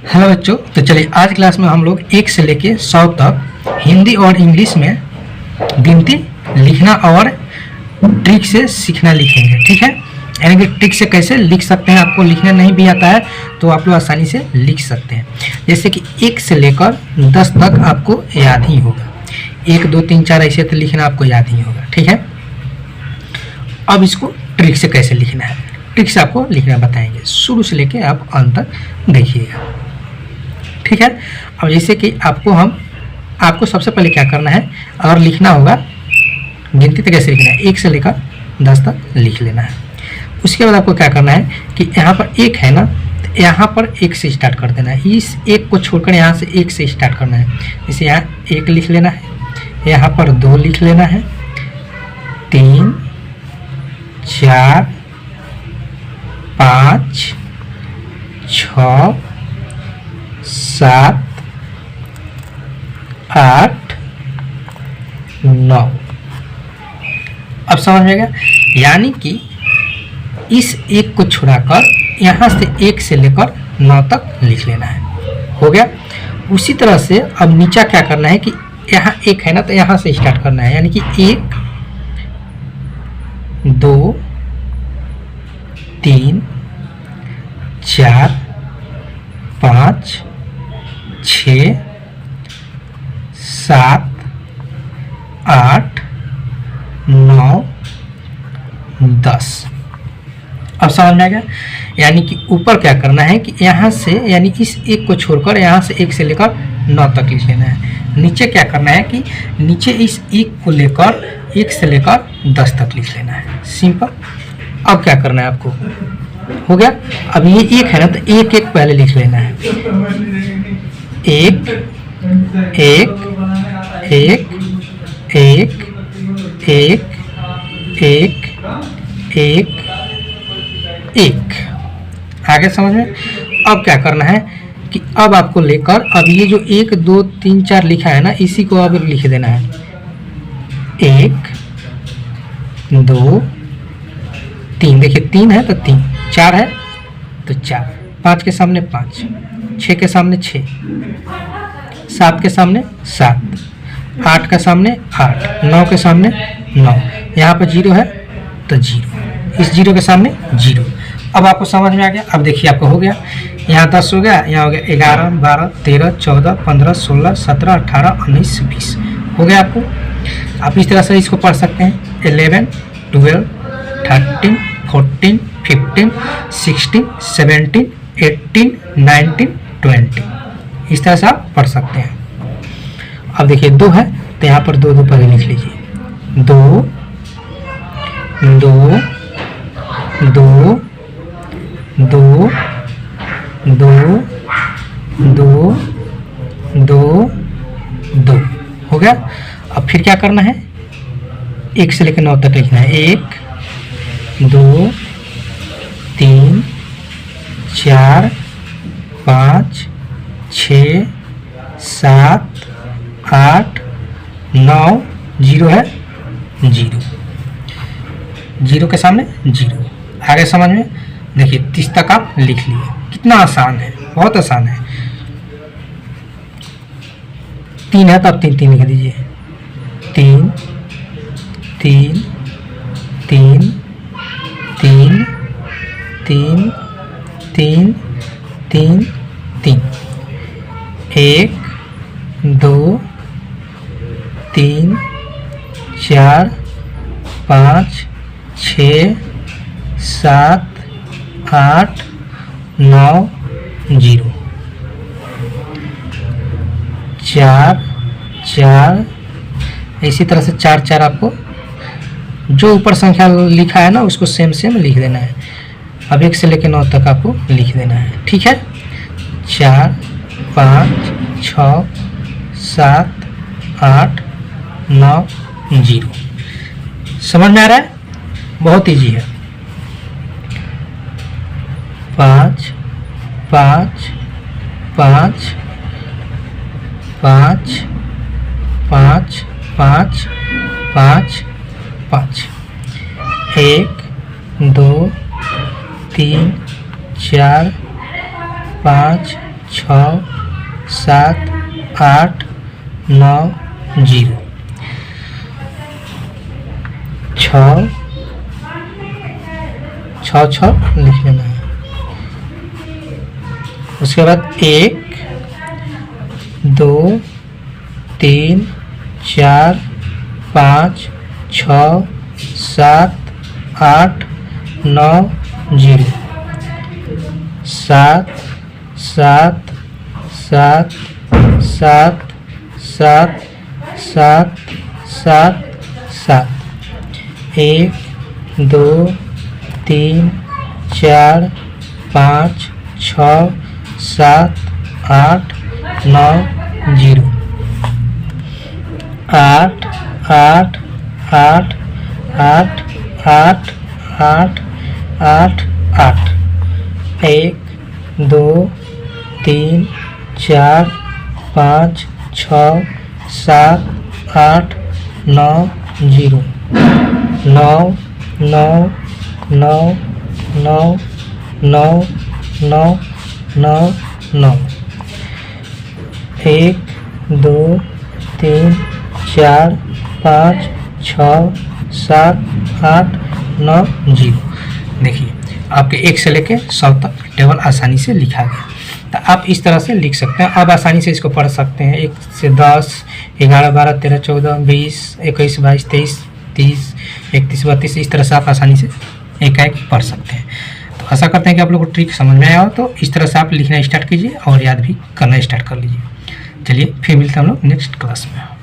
Hello बच्चों, तो चलिए आज क्लास में हम लोग 1 से लेके 100 तक हिंदी और इंग्लिश में गिनती लिखना और ट्रिक से सीखना लिखेंगे। ठीक है, यानी कि ट्रिक से कैसे लिख सकते हैं। आपको लिखना नहीं भी आता है तो आप लोग आसानी से लिख सकते हैं। जैसे कि 1 से लेकर 10 तक आपको याद ही होगा। 1 2 3 4 ऐसे तो लिखना आपको याद ही होगा। ठीक है, अब इसको ट्रिक से कैसे लिखना है, ट्रिक से आपको लिखना बताएंगे। शुरू से लेके आप अंत तक देखिएगा। ठीक है, अब जैसे कि आपको सबसे पहले क्या करना है, अगर लिखना होगा गिनती तो कैसे लिखना है, 1 से लेकर 10 तक लिख लेना है। उसके बाद आपको क्या करना है कि यहाँ पर 1 है ना, तो यहाँ पर 1 से स्टार्ट कर देना है। इस 1 को छोड़कर यहाँ से 1 से स्टार्ट करना है। जैसे यहाँ 1 लिख लेना है, यहाँ पर 2 लिख लेना है, 3 4 5 6 7 8 9। अब समझ में गया, यानी कि इस 1 को छुड़ाकर यहाँ से 1 से लेकर 9 तक लिख लेना है। हो गया। उसी तरह से अब नीचा क्या करना है कि यहाँ 1 है ना, तो यहाँ से स्टार्ट करना है। यानी कि 1 2 3 4 5 6 7 8 9 10। अब समझ में आ गया। यानी कि ऊपर क्या करना है कि यहाँ से, यानी इस 1 को छोड़कर यहाँ से 1 से लेकर 9 तक लिख लेना है। नीचे क्या करना है कि नीचे इस 1 को लेकर 1 से लेकर 10 तक लिख लेना है। सिंपल। अब क्या करना है आपको, हो गया। अब ये 1 है ना, तो 1 1 पहले लिख लेना है। 1 1 1 1 1 1 1 1। आगे समझ में। अब क्या करना है कि अब आपको लेकर अब ये जो 1 2 3 4 लिखा है ना, इसी को अब लिख देना है। 1 2 3, देखिए 3 है तो 3, 4 है तो 4, 5 के सामने 5, 6 के सामने 6, 7 के सामने 7, 8 के सामने 8, 9 के सामने 9। यहाँ पर 0 है तो 0, इस 0 के सामने 0। अब आपको समझ में आ गया। अब देखिए आपको हो गया, यहाँ 10 हो गया, यहाँ हो गया 11 12 13 14 15 16 17 18 19 20 हो गया आपको। आप इस तरह से इसको पढ़ सकते हैं। 11 12 13 14 15 16 17 18 19 20, इस तरह से आप पढ़ सकते हैं। अब देखिए 2 है तो यहाँ पर 2 2 पहले लिख लीजिए। 2 2 2 2 2 2 2 2 हो गया। अब फिर क्या करना है, 1 से लेकर 9 तक लिखना है। 1 2 3 4 5 6 7 8 9, 0 है 0, 0 के सामने 0। आगे समझ में। देखिए 30 तक आप लिख लिए। कितना आसान है, बहुत आसान है। 3 है तो आप 3 3 लिख दीजिए। 3 3 3 3 3 3 3 3 1 2 3 4 5 6 7 8 9 0, 4 4। इसी तरह से 4 4 आपको जो ऊपर संख्या लिखा है ना, उसको सेम सेम लिख देना है। अब 1 से लेकर 9 तक आपको लिख देना है। ठीक है, 4 5 6 7 8 9 0। समझ में आ रहा है, बहुत ईजी है। 5 5 5 5 5 5 5 5 1 2 3 4 5 6 7 8 9 0 6 लिख लेना है। उसके बाद 1 2 3 4 5 6 7 8 9 0 7 7 7 7 7 7 7 7 1 2 3 4 5 6 7 8 9 0 8 8 8 8 8 8 8 8 1 2 3 4 5 6 7 8 9 0 9 9 9 9 9 9 9 9 1 2 3 4 5 6 7 8 9 0। देखिए आपके 1 से लेके 100 तक टेबल आसानी से लिखा गया। तो आप इस तरह से लिख सकते हैं। अब आसानी से इसको पढ़ सकते हैं। 1 से 10 11 12 13 14 20 21 22 23 30 31 32 इस तरह से आप आसानी से एक पढ़ सकते हैं। तो आशा करते हैं कि आप लोग को ट्रिक समझ में आया हो। तो इस तरह से आप लिखना स्टार्ट कीजिए और याद भी करना स्टार्ट कर लीजिए। चलिए फिर मिलते हैं हम लोग नेक्स्ट क्लास में।